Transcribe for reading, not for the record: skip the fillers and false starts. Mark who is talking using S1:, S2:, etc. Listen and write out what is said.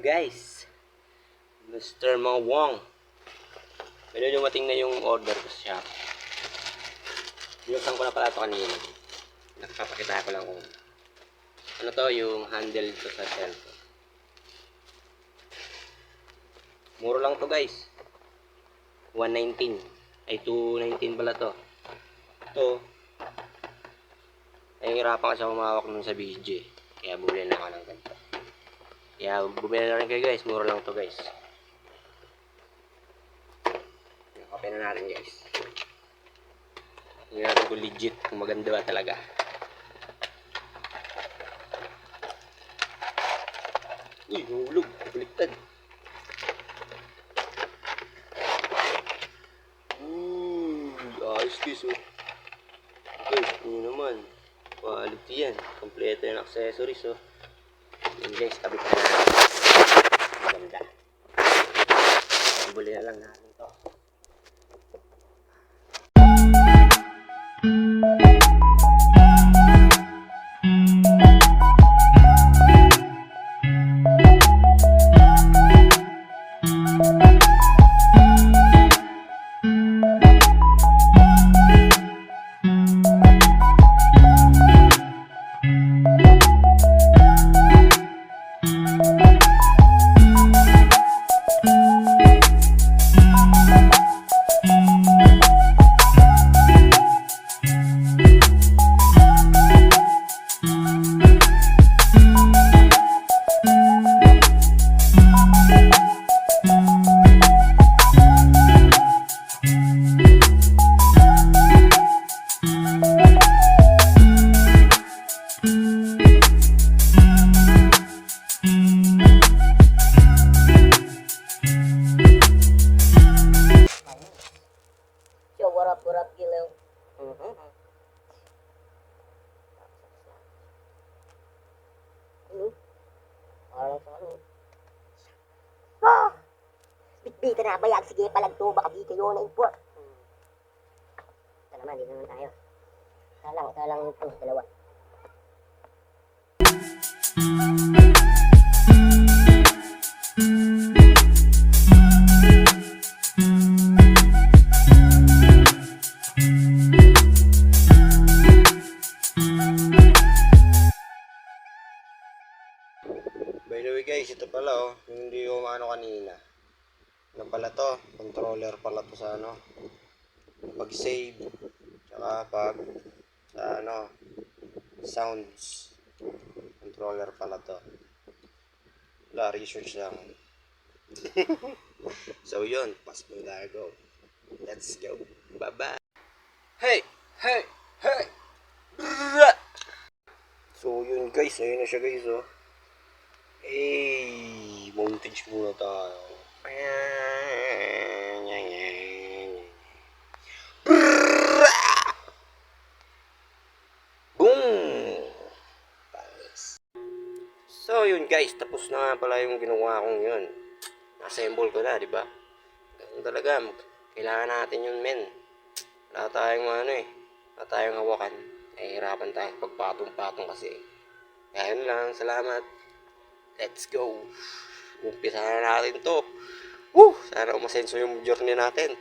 S1: nyo guys, Mr. Mang Wong. Medyo dumating na yung order ko sa shop. Binuksan ko na pala ito kanina. Nakapakita ko lang kung ano to, yung handle ito sa cellphone. Muro lang to guys. 119. Ay 219 pala to. Ito. Nahihirapan kasi ako humawak nun sa BJ. Kaya bumili na ako ng ganito. Kaya bumili na rin kayo guys. Mura lang to guys. Kape na natin guys. Hindi natin kung legit. Kung maganda ba talaga. Uy, hulog. Baliktad. Ayos guys oh. Okay, yun naman. Quality yan. Kompleto yung accessories oh. Yun guys, tabi pa na natin. Maganda. Buli na lang natin to.
S2: What up, Gilo? Parang sa ano? Ah! Bitbita na bayag, sige palagto, baka di kayo na import. Ito naman, dito naman tayo. Ito lang ito, dalawa.
S1: By the way guys, ito pala oh, yung hindi ko maano kanina. Ano pala to? Controller pala to sa ano, pag save, tsaka pag sa ano, sounds. Controller pala to. Wala, research lang. So yun, pass mo tayo, go. Let's go. Bye bye. Hey! Hey! Hey! So yun guys, ayun na siya guys oh. Hey, montage muna tayo. Boom! So yun guys, tapos na nga pala yung ginawa kong yun. Assemble ko na, di ba? Ganun talaga, kailangan natin yun men. Wala tayong ano eh, wala tayong hawakan. Hirapan tayo pagpatong-patong kasi. Kaya yun lang, salamat. Let's go. Umpisa na natin to. Sana umasenso yung journey natin.